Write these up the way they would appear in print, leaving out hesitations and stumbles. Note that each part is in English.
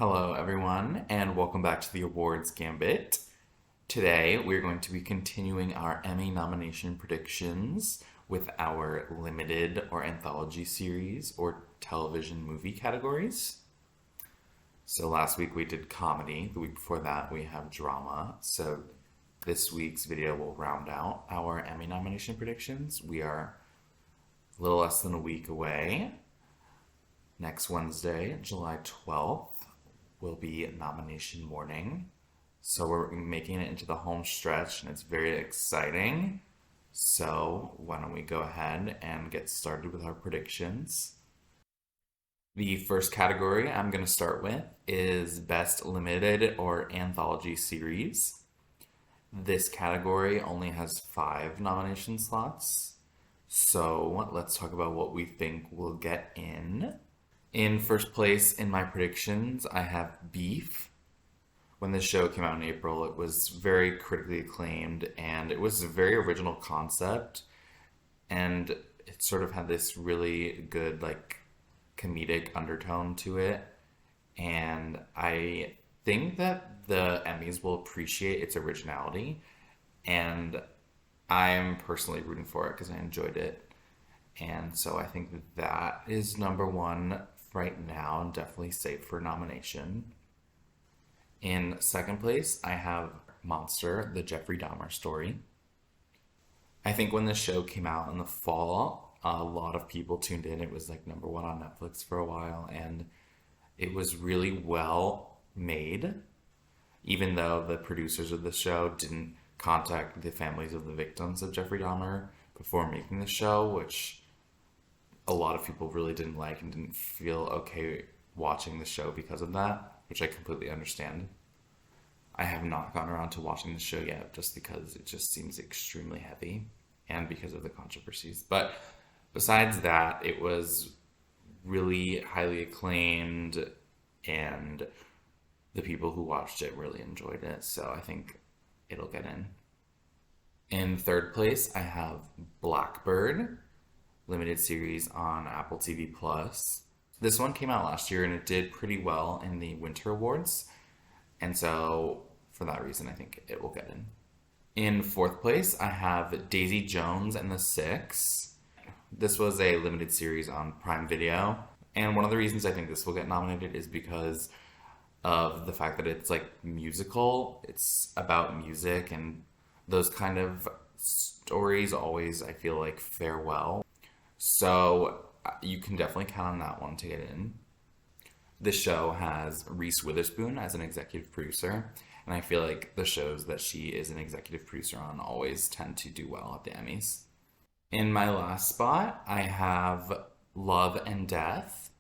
Hello, everyone, and welcome back to the Awards Gambit. Today, we're going to be continuing our Emmy nomination predictions with our limited or anthology series or television movie categories. So, last week we did comedy, the week before that, we have drama. So, this week's video will round out our Emmy nomination predictions. We are a little less than a week away. Next Wednesday, July 12th, will be nomination morning. So we're making it into the home stretch and it's very exciting. So why don't we go ahead and get started with our predictions. The first category I'm going to start with is Best Limited or Anthology Series. This category only has 5 nomination slots. So let's talk about what we think will get in. In first place in my predictions, I have Beef. When this show came out in April, it was very critically acclaimed and it was a very original concept. And it sort of had this really good, comedic undertone to it. And I think that the Emmys will appreciate its originality. And I'm personally rooting for it because I enjoyed it. And so I think that is number one right now and definitely safe for nomination. In second place, I have Monster, the Jeffrey Dahmer story. I think when this show came out in the fall, a lot of people tuned in. It was number one on Netflix for a while, and it was really well made, even though the producers of the show didn't contact the families of the victims of Jeffrey Dahmer before making the show, which a lot of people really didn't like and didn't feel okay watching the show because of that, which I completely understand. I have not gotten around to watching the show yet just because it just seems extremely heavy and because of the controversies. But besides that, it was really highly acclaimed and the people who watched it really enjoyed it. So I think it'll get in. In third place, I have Blackbird, limited series on Apple TV Plus. This one came out last year and it did pretty well in the Winter Awards. And so for that reason, I think it will get in. In fourth place, I have Daisy Jones and the Six. This was a limited series on Prime Video. And one of the reasons I think this will get nominated is because of the fact that it's musical. It's about music and those kind of stories always, I feel fare well. So you can definitely count on that one to get in. This show has Reese Witherspoon as an executive producer, and I feel like the shows that she is an executive producer on always tend to do well at the Emmys. In my last spot, I have Love and Death.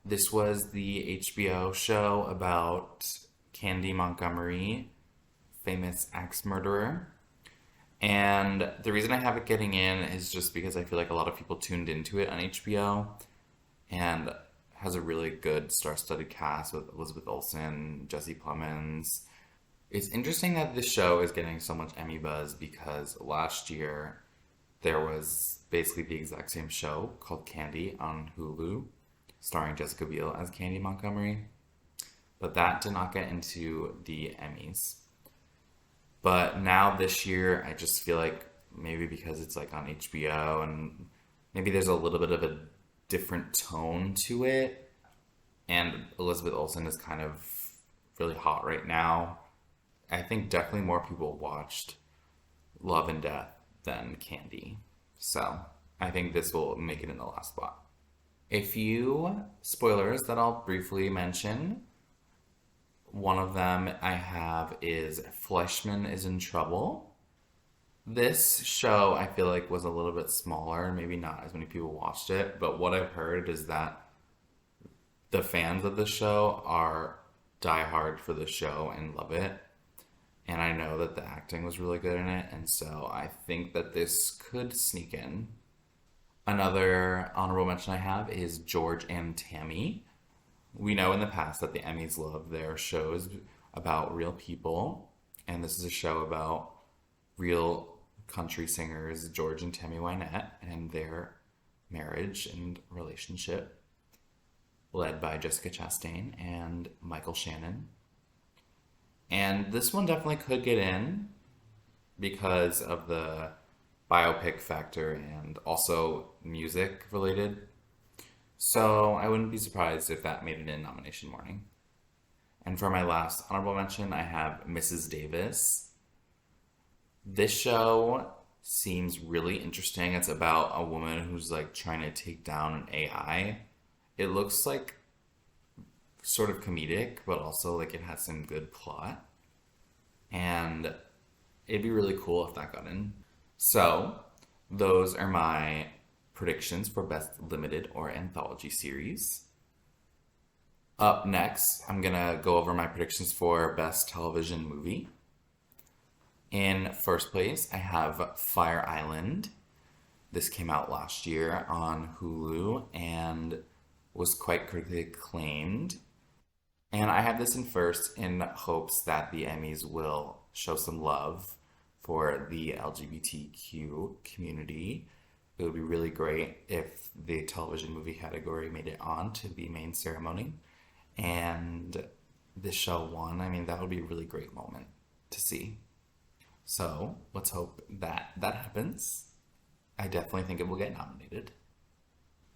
This was the HBO show about Candy Montgomery, famous axe murderer. And the reason I have it getting in is just because I feel like a lot of people tuned into it on HBO and has a really good star-studded cast with Elizabeth Olsen, Jesse Plemons. It's interesting that this show is getting so much Emmy buzz because last year there was basically the exact same show called Candy on Hulu, starring Jessica Biel as Candy Montgomery. But that did not get into the Emmys. But now this year, I just feel like maybe because it's on HBO and maybe there's a little bit of a different tone to it. And Elizabeth Olsen is kind of really hot right now. I think definitely more people watched Love and Death than Candy. So I think this will make it in the last spot. A few spoilers that I'll briefly mention. One of them I have is Fleischman is in Trouble. This show I feel was a little bit smaller, maybe not as many people watched it, but what I've heard is that the fans of the show are diehard for the show and love it. And I know that the acting was really good in it, and so I think that this could sneak in. Another honorable mention I have is George and Tammy. We know in the past that the Emmys love their shows about real people, and this is a show about real country singers George and Tammy Wynette and their marriage and relationship. led by Jessica Chastain and Michael Shannon. And this one definitely could get in because of the biopic factor and also music related. So I wouldn't be surprised if that made it in nomination morning. And for my last honorable mention, I have Mrs. Davis. This show seems really interesting. It's about a woman who's like trying to take down an AI. It looks like sort of comedic, but also like it has some good plot. And it'd be really cool if that got in. So, those are my predictions for Best Limited or Anthology Series. Up next, I'm gonna go over my predictions for Best Television Movie. In first place, I have Fire Island. This came out last year on Hulu and was quite critically acclaimed. And I have this in first in hopes that the Emmys will show some love for the LGBTQ community. It would be really great if the television movie category made it on to the main ceremony. And this show won. I mean, that would be a really great moment to see. So let's hope that that happens. I definitely think it will get nominated.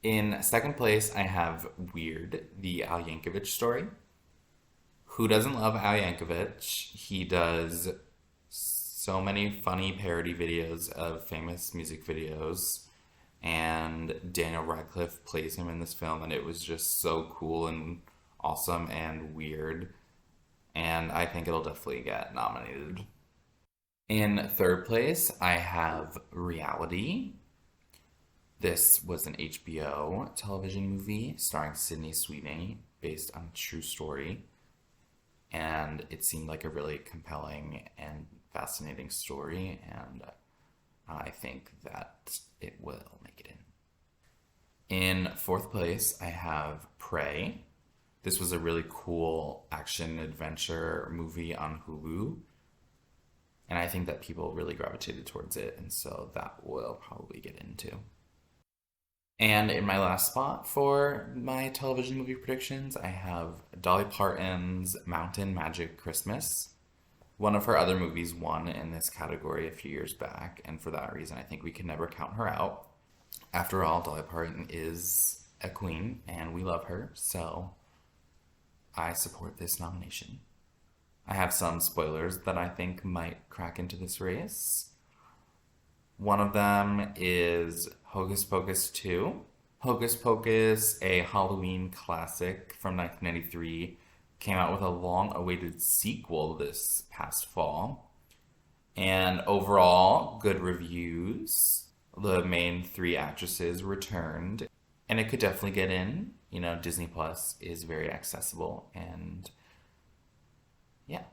In second place, I have Weird, the Al Yankovic story. Who doesn't love Al Yankovic? He does so many funny parody videos of famous music videos, and Daniel Radcliffe plays him in this film, and it was just so cool and awesome and weird, and I think it'll definitely get nominated. In third place, I have Reality. This was an HBO television movie starring Sydney Sweeney based on a true story, and it seemed like a really compelling and fascinating story, and I think that it will make it in. In fourth place, I have Prey. This was a really cool action adventure movie on Hulu, and I think that people really gravitated towards it, and so that will probably get into. And in my last spot for my television movie predictions, I have Dolly Parton's Mountain Magic Christmas. One of her other movies won in this category a few years back, and for that reason, I think we can never count her out. After all, Dolly Parton is a queen, and we love her, so I support this nomination. I have some spoilers that I think might crack into this race. One of them is Hocus Pocus 2. Hocus Pocus, a Halloween classic from 1993, came out with a long-awaited sequel this past fall. And overall, good reviews. The main three actresses returned, and it could definitely get in. You know, Disney Plus is very accessible, and yeah.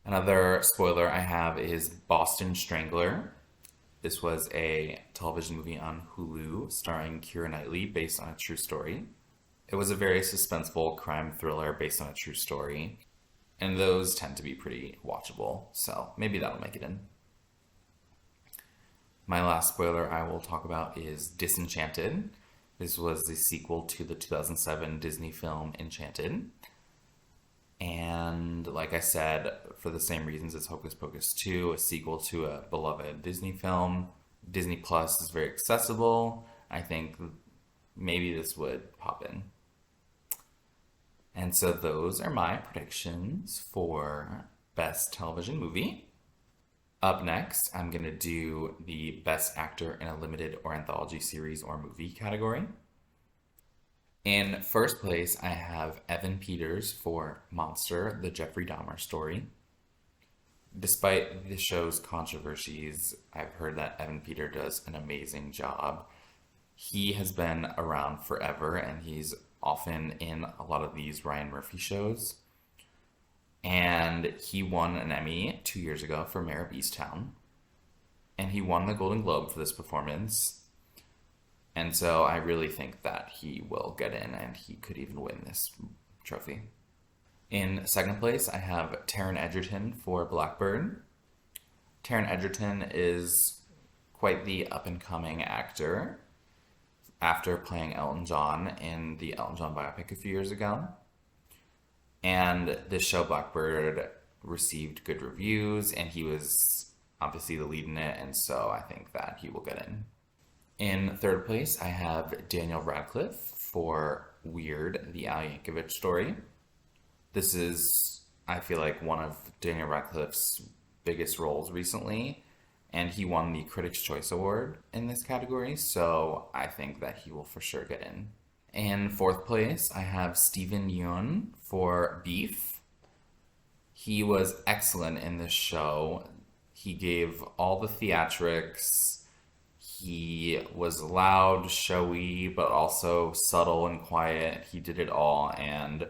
Another spoiler I have is Boston Strangler. This was a television movie on Hulu starring Keira Knightley based on a true story. It was a very suspenseful crime thriller based on a true story, and those tend to be pretty watchable, so maybe that'll make it in. My last spoiler I will talk about is Disenchanted. This was the sequel to the 2007 Disney film Enchanted. And like I said, for the same reasons as Hocus Pocus 2, a sequel to a beloved Disney film. Disney Plus is very accessible. I think maybe this would pop in. And so those are my predictions for Best Television Movie. Up next, I'm going to do the Best Actor in a Limited or Anthology Series or Movie category. In first place, I have Evan Peters for Monster, the Jeffrey Dahmer story. Despite the show's controversies, I've heard that Evan Peters does an amazing job. He has been around forever, and he's often in a lot of these Ryan Murphy shows. And he won an Emmy 2 years ago for Mayor of Easttown. And he won the Golden Globe for this performance. And so I really think that he will get in, and he could even win this trophy. In second place, I have Taron Egerton for Blackbird. Taron Egerton is quite the up-and-coming actor. after playing Elton John in the Elton John biopic a few years ago. And this show, Blackbird, received good reviews, and he was obviously the lead in it, and so I think that he will get in. In third place, I have Daniel Radcliffe for Weird, the Al Yankovic story. This is, I feel like, one of Daniel Radcliffe's biggest roles recently, and he won the Critics' Choice Award in this category, so I think that he will for sure get in. In fourth place, I have Steven Yeun for Beef. He was excellent in this show. He gave all the theatrics. He was loud, showy, but also subtle and quiet. He did it all, and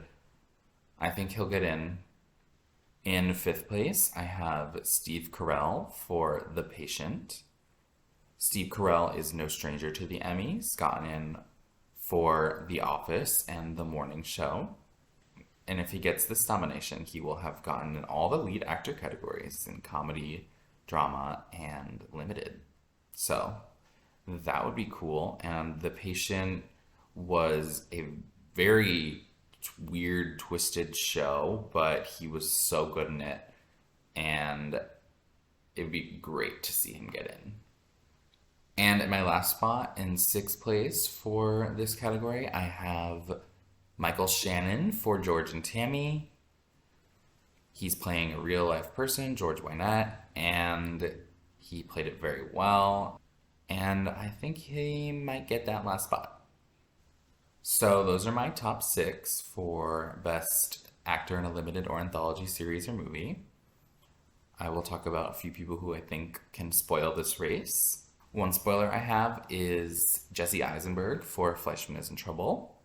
I think he'll get in. In fifth place, I have Steve Carell for The Patient. Steve Carell is no stranger to the Emmys, gotten in for The Office and The Morning Show. And if he gets this nomination, he will have gotten in all the lead actor categories in comedy, drama, and limited. So that would be cool. And The Patient was a very weird, twisted show, but he was so good in it. And it would be great to see him get in. And at my last spot, in sixth place for this category, I have Michael Shannon for George and Tammy. He's playing a real life person, George Wynette, and he played it very well. And I think he might get that last spot. So those are my top 6 for Best Actor in a Limited or Anthology Series or Movie. I will talk about a few people who I think can spoil this race. One spoiler I have is Jesse Eisenberg for Fleischman is in Trouble.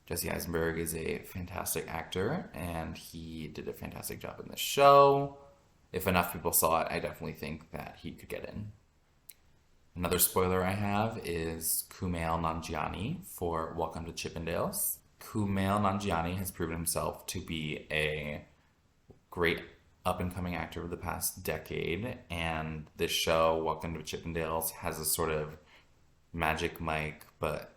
Jesse Eisenberg is a fantastic actor, and he did a fantastic job in the show. If enough people saw it, I definitely think that he could get in. Another spoiler I have is Kumail Nanjiani for Welcome to Chippendales. Kumail Nanjiani has proven himself to be a great up-and-coming actor of the past decade, and this show, Welcome to Chippendales, has a sort of Magic Mike, but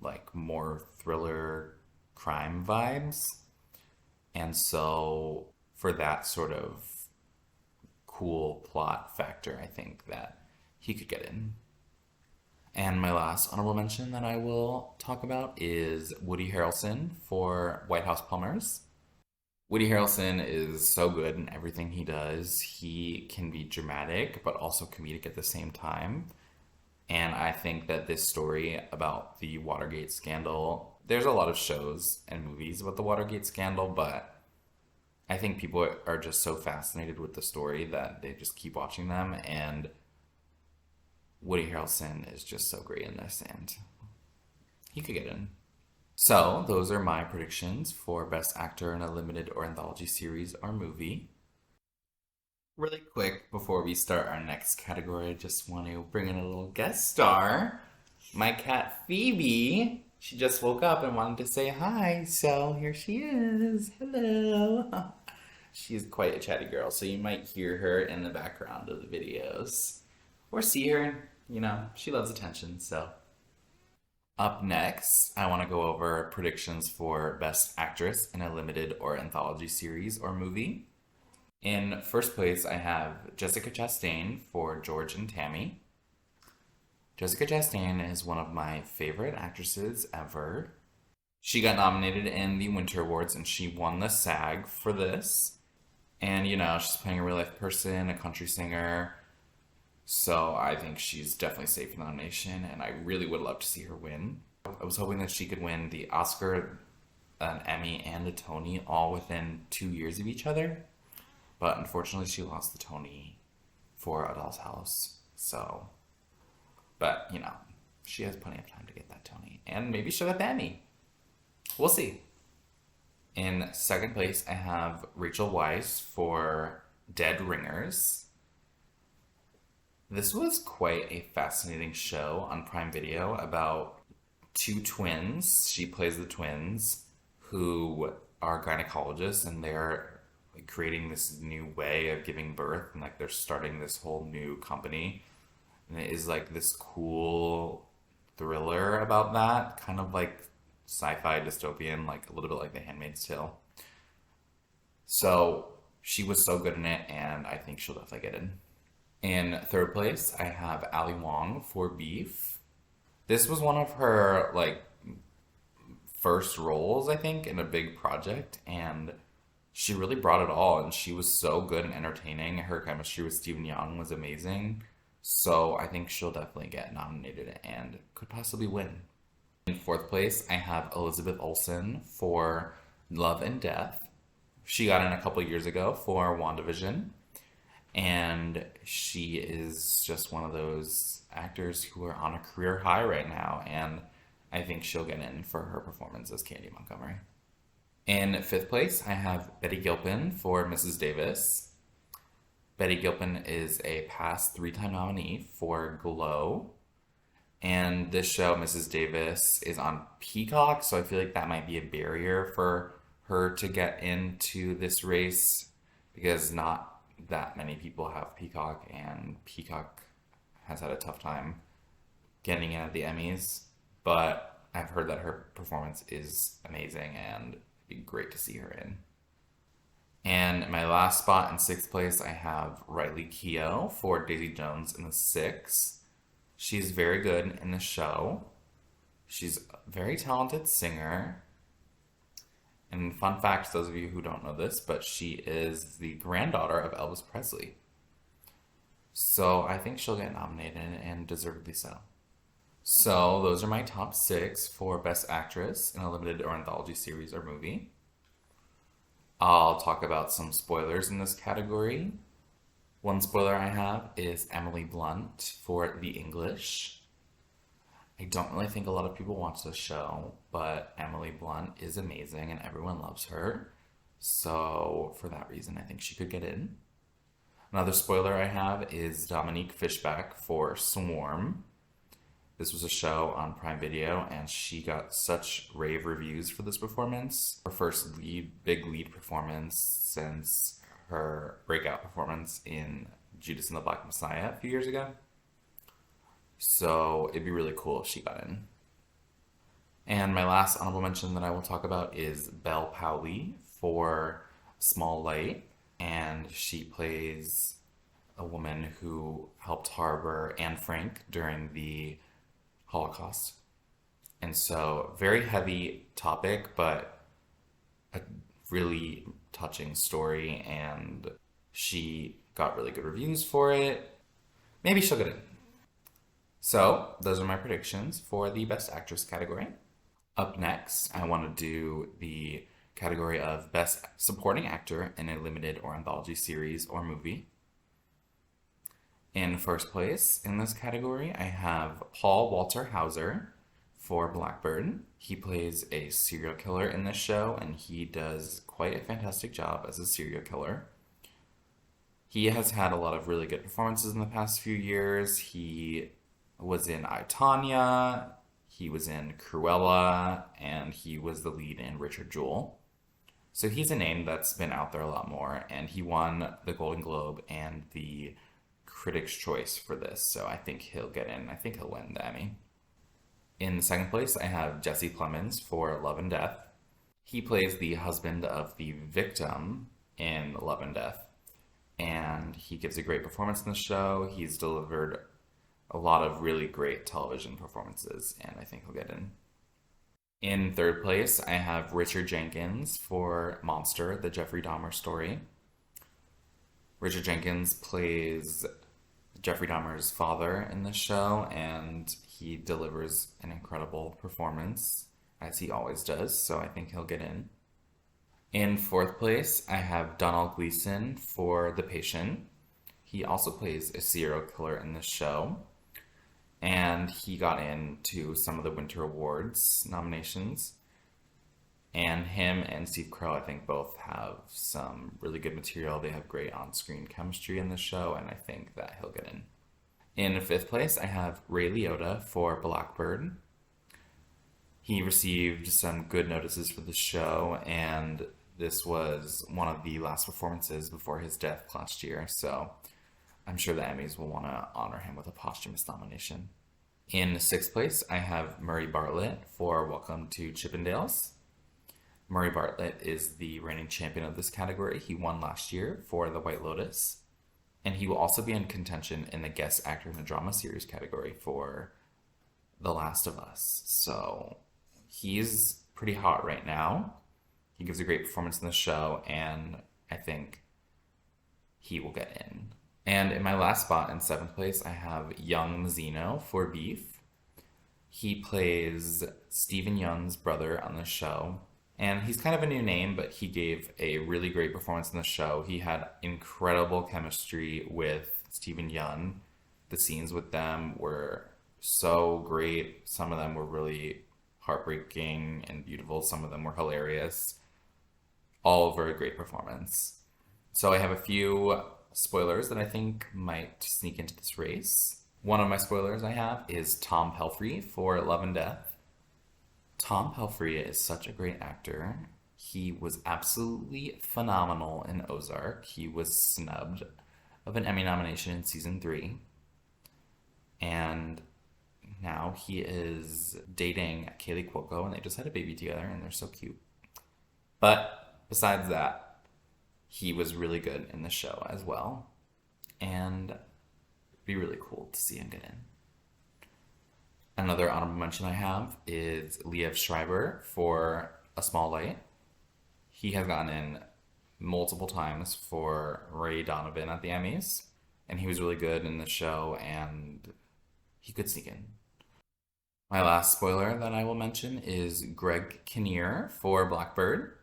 like more thriller crime vibes. And so for that sort of cool plot factor, I think that he could get in. And my last honorable mention that I will talk about is Woody Harrelson for White House Plumbers. Woody Harrelson is so good in everything he does. He can be dramatic, but also comedic at the same time. And I think that this story about the Watergate scandal, there's a lot of shows and movies about the Watergate scandal, but I think people are just so fascinated with the story that they just keep watching them. And Woody Harrelson is just so great in this, and he could get in. So, those are my predictions for Best Actor in a Limited or Anthology Series or Movie. Really quick, before we start our next category, I just want to bring in a little guest star. My cat Phoebe. She just woke up and wanted to say hi, so here she is. Hello. She's quite a chatty girl, so you might hear her in the background of the videos. Or see her, she loves attention, so. Up next, I want to go over predictions for Best Actress in a Limited or Anthology Series or Movie. In first place, I have Jessica Chastain for George and Tammy. Jessica Chastain is one of my favorite actresses ever. She got nominated in the Winter Awards and she won the SAG for this. And, she's playing a real life person, a country singer. So I think she's definitely safe for nomination, and I really would love to see her win. I was hoping that she could win the Oscar, an Emmy, and a Tony all within 2 years of each other. But unfortunately, she lost the Tony for A Doll's House. So, but, she has plenty of time to get that Tony. And maybe she'll get the Emmy. We'll see. In second place, I have Rachel Weisz for Dead Ringers. This was quite a fascinating show on Prime Video about two twins. She plays the twins who are gynecologists, and they're creating this new way of giving birth, and they're starting this whole new company. And it is this cool thriller about that, kind of like sci-fi dystopian, like a little bit like The Handmaid's Tale. So she was so good in it, and I think she'll definitely get in. In third place, I have Ali Wong for Beef. This was one of her like first roles, I think, in a big project, and she really brought it all. And she was so good and entertaining. Her chemistry with Stephen Young was amazing. So I think she'll definitely get nominated and could possibly win. In fourth place, I have Elizabeth Olsen for Love and Death. She got in a couple years ago for WandaVision, and she is just one of those actors who are on a career high right now, and I think she'll get in for her performance as Candy Montgomery. In fifth place, I have Betty Gilpin for Mrs. Davis. Betty Gilpin is a past three-time nominee for Glow, and this show, Mrs. Davis, is on Peacock, so I feel like that might be a barrier for her to get into this race because not that many people have Peacock, and Peacock has had a tough time getting in at the Emmys. But I've heard that her performance is amazing and it'd be great to see her in. And my last spot in sixth place, I have Riley Keough for Daisy Jones and the Six. She's very good in the show. She's a very talented singer. And fun fact, those of you who don't know this, but she is the granddaughter of Elvis Presley. So I think she'll get nominated and deservedly so. So those are my top six for Best Actress in a limited or anthology series or movie. I'll talk about some spoilers in this category. One spoiler I have is Emily Blunt for The English. I don't really think a lot of people watch this show, but Emily Blunt is amazing and everyone loves her. So for that reason, I think she could get in. Another spoiler I have is Dominique Fishback for Swarm. This was a show on Prime Video, and she got such rave reviews for this performance. Her first big lead performance since her breakout performance in Judas and the Black Messiah a few years ago. So it'd be really cool if she got in. And my last honorable mention that I will talk about is Belle Powley for Small Light, and she plays a woman who helped harbor Anne Frank during the Holocaust. And so, very heavy topic, but a really touching story, and she got really good reviews for it. Maybe she'll get in. So, those are my predictions for the Best Actress category. Up next, I want to do the category of Best Supporting Actor in a Limited or Anthology Series or Movie. In first place in this category, I have Paul Walter Hauser for Blackbird. He plays a serial killer in this show, and he does quite a fantastic job as a serial killer. He has had a lot of really good performances in the past few years. He was in I, Tonya, he was in Cruella, and he was the lead in Richard Jewell. So he's a name that's been out there a lot more, and he won the Golden Globe and the Critics' Choice for this, so I think he'll get in. I think he'll win the Emmy. In second place, I have Jesse Plemons for Love and Death. He plays the husband of the victim in Love and Death, and he gives a great performance in the show. He's delivered a lot of really great television performances, and I think he'll get in. In third place, I have Richard Jenkins for Monster, the Jeffrey Dahmer story. Richard Jenkins plays Jeffrey Dahmer's father in this show, and he delivers an incredible performance, as he always does, so I think he'll get in. In fourth place, I have Donald Gleason for The Patient. He also plays a serial killer in this show, and he got into some of the Winter Awards nominations. And him and Steve Carell, I think, both have some really good material. They have great on-screen chemistry in the show, and I think that he'll get in. In fifth place, I have Ray Liotta for Blackbird. He received some good notices for the show, and this was one of the last performances before his death last year, so I'm sure the Emmys will want to honor him with a posthumous nomination. In sixth place, I have Murray Bartlett for Welcome to Chippendales. Murray Bartlett is the reigning champion of this category. He won last year for The White Lotus. And he will also be in contention in the Guest Actor in a Drama Series category for The Last of Us. So he's pretty hot right now. He gives a great performance in the show, and I think he will get in. And in my last spot in seventh place, I have Young Mazzino for Beef. He plays Stephen Young's brother on the show. And he's kind of a new name, but he gave a really great performance in the show. He had incredible chemistry with Stephen Young. The scenes with them were so great. Some of them were really heartbreaking and beautiful. Some of them were hilarious. All over a great performance. So I have a few spoilers that I think might sneak into this race. One of my spoilers I have is Tom Pelphrey for Love and Death. Tom Pelphrey is such a great actor. He was absolutely phenomenal in Ozark. He was snubbed of an Emmy nomination in season 3. And now he is dating Kaylee Cuoco, and they just had a baby together, and they're so cute. But besides that, he was really good in the show as well. And it'd be really cool to see him get in. Another honorable mention I have is Liev Schreiber for A Small Light. He has gotten in multiple times for Ray Donovan at the Emmys. And he was really good in the show, and he could sneak in. My last spoiler that I will mention is Greg Kinnear for Blackbird.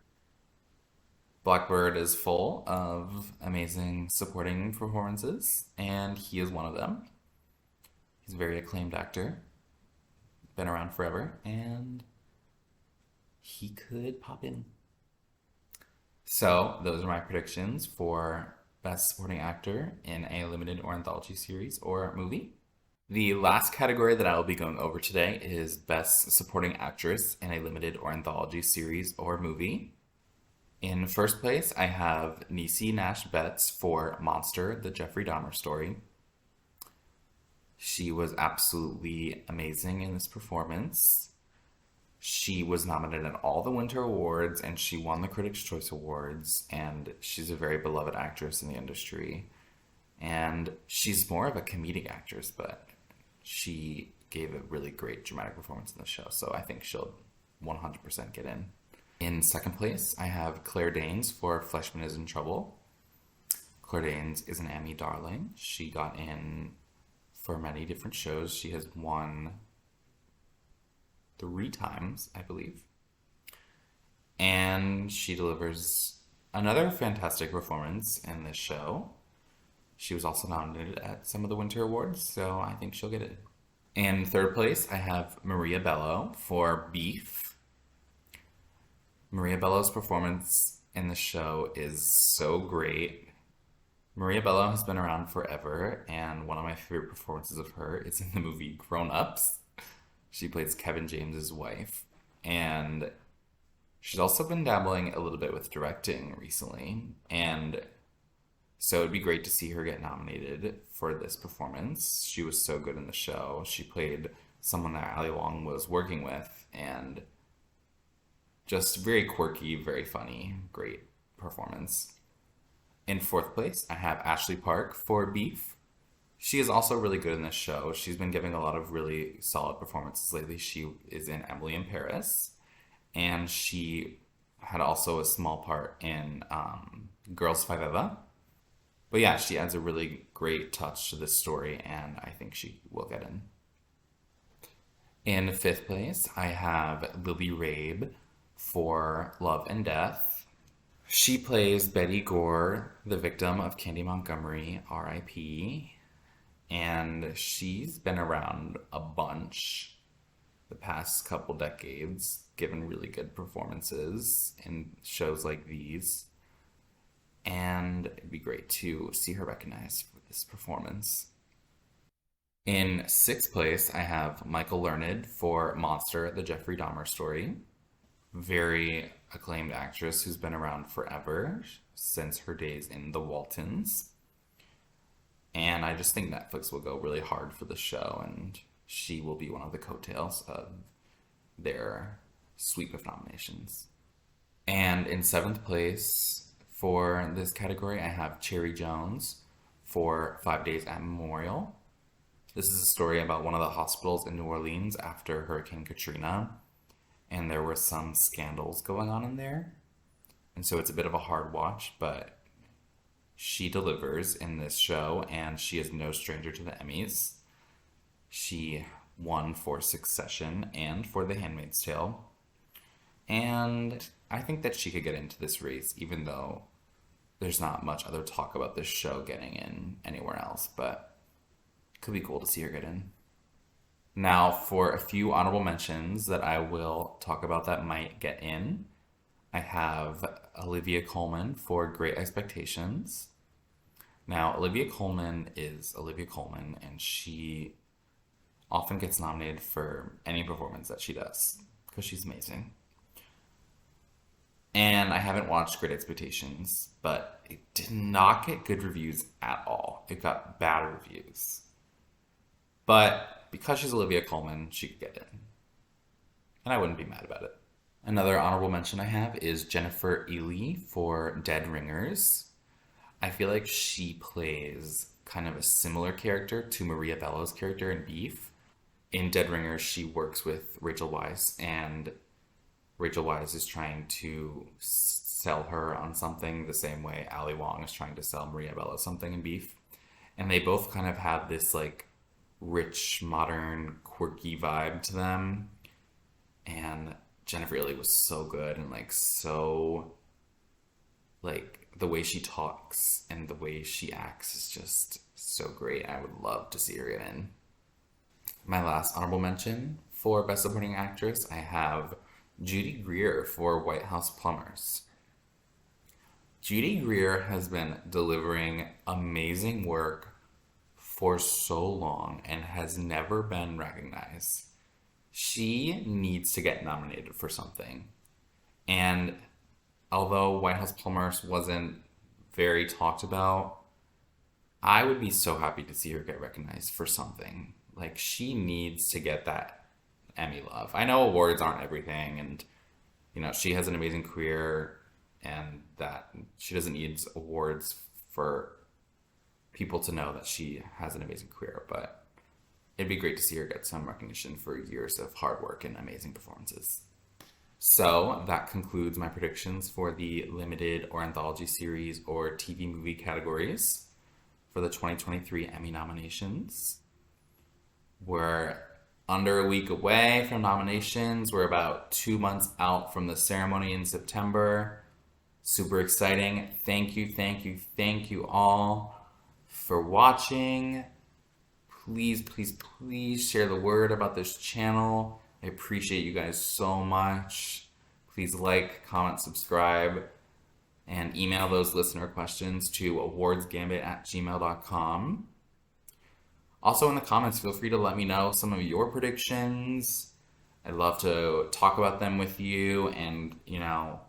Blackbird is full of amazing supporting performances, and he is one of them. He's a very acclaimed actor, been around forever, and he could pop in. So, those are my predictions for Best Supporting Actor in a Limited or Anthology Series or Movie. The last category that I will be going over today is Best Supporting Actress in a Limited or Anthology Series or Movie. In first place, I have Niecy Nash-Betts for Monster, the Jeffrey Dahmer story. She was absolutely amazing in this performance. She was nominated at all the Winter Awards, and she won the Critics' Choice Awards, and she's a very beloved actress in the industry. And she's more of a comedic actress, but she gave a really great dramatic performance in the show, so I think she'll 100% get in. In second place, I have Claire Danes for Fleshman is in Trouble. Claire Danes is an Emmy darling. She got in for many different shows. She has won 3 times, I believe. And she delivers another fantastic performance in this show. She was also nominated at some of the Winter Awards, so I think she'll get it. In third place, I have Maria Bello for Beef. Maria Bello's performance in the show is so great. Maria Bello has been around forever, and one of my favorite performances of her is in the movie Grown Ups. She plays Kevin James's wife, and she's also been dabbling a little bit with directing recently, and so it'd be great to see her get nominated for this performance. She was so good in the show. She played someone that Ali Wong was working with, and just very quirky, very funny, great performance. In fourth place, I have Ashley Park for Beef. She is also really good in this show. She's been giving a lot of really solid performances lately. She is in Emily in Paris, and she had also a small part in Girls Five Eva. But yeah, she adds a really great touch to this story, and I think she will get in. In fifth place, I have Lily Rabe for Love and Death. She plays Betty Gore, the victim of Candy Montgomery, R.I.P. And she's been around a bunch the past couple decades, given really good performances in shows like these. And it'd be great to see her recognized for this performance. In sixth place, I have Michael Learned for Monster, the Jeffrey Dahmer story. Very acclaimed actress who's been around forever, since her days in The Waltons. And I just think Netflix will go really hard for the show, and she will be one of the coattails of their sweep of nominations. And in seventh place for this category, I have Cherry Jones for 5 Days at Memorial. This is a story about one of the hospitals in New Orleans after Hurricane Katrina, and there were some scandals going on in there. And so it's a bit of a hard watch, but she delivers in this show, and she is no stranger to the Emmys. She won for Succession and for The Handmaid's Tale. And I think that she could get into this race, even though there's not much other talk about this show getting in anywhere else, but it could be cool to see her get in. Now, for a few honorable mentions that I will talk about that might get in, I have Olivia Colman for Great Expectations. Now, Olivia Colman is Olivia Colman, and she often gets nominated for any performance that she does, because she's amazing. And I haven't watched Great Expectations, but it did not get good reviews at all. It got bad reviews. But because she's Olivia Colman, she could get in. And I wouldn't be mad about it. Another honorable mention I have is Jennifer Ehle for Dead Ringers. I feel like she plays kind of a similar character to Maria Bello's character in Beef. In Dead Ringers, she works with Rachel Weisz, and Rachel Weisz is trying to sell her on something the same way Ali Wong is trying to sell Maria Bello something in Beef. And they both kind of have this like rich, modern, quirky vibe to them. And Jennifer Ehle was so good, and like so, like the way she talks and the way she acts is just so great. I would love to see her get in. My last honorable mention for Best Supporting Actress, I have Judy Greer for White House Plumbers. Judy Greer has been delivering amazing work for so long and has never been recognized. She needs to get nominated for something. And although White House Plumbers wasn't very talked about, I would be so happy to see her get recognized for something. Like, she needs to get that Emmy love. I know awards aren't everything, and, you know, she has an amazing career, and that she doesn't need awards for people to know that she has an amazing career, but it'd be great to see her get some recognition for years of hard work and amazing performances. So that concludes my predictions for the limited or anthology series or TV movie categories for the 2023 Emmy nominations. We're under a week away from nominations. We're about 2 months out from the ceremony in September. Super exciting. Thank you all for watching. Please share the word about this channel. I appreciate you guys so much. Please like, comment, subscribe, and email those listener questions to awardsgambit@gmail.com. Also in the comments, feel free to let me know some of your predictions. I'd love to talk about them with you and, you know,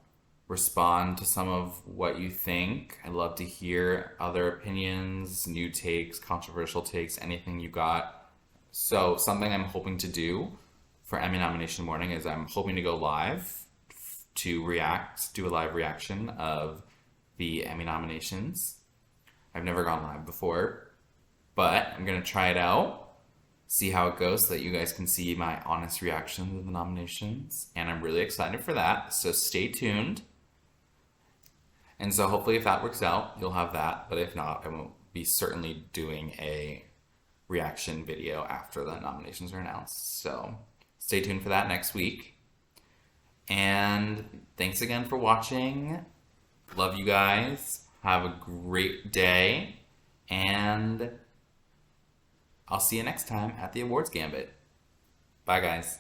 respond to some of what you think. I'd love to hear other opinions, new takes, controversial takes, anything you got. So something I'm hoping to do for Emmy nomination morning is I'm hoping to go live to do a live reaction of the Emmy nominations. I've never gone live before, but I'm going to try it out, see how it goes so that you guys can see my honest reaction to the nominations. And I'm really excited for that, so stay tuned. And so hopefully if that works out, you'll have that. But if not, I won't be certainly doing a reaction video after the nominations are announced. So stay tuned for that next week. And thanks again for watching. Love you guys. Have a great day. And I'll see you next time at the Awards Gambit. Bye, guys.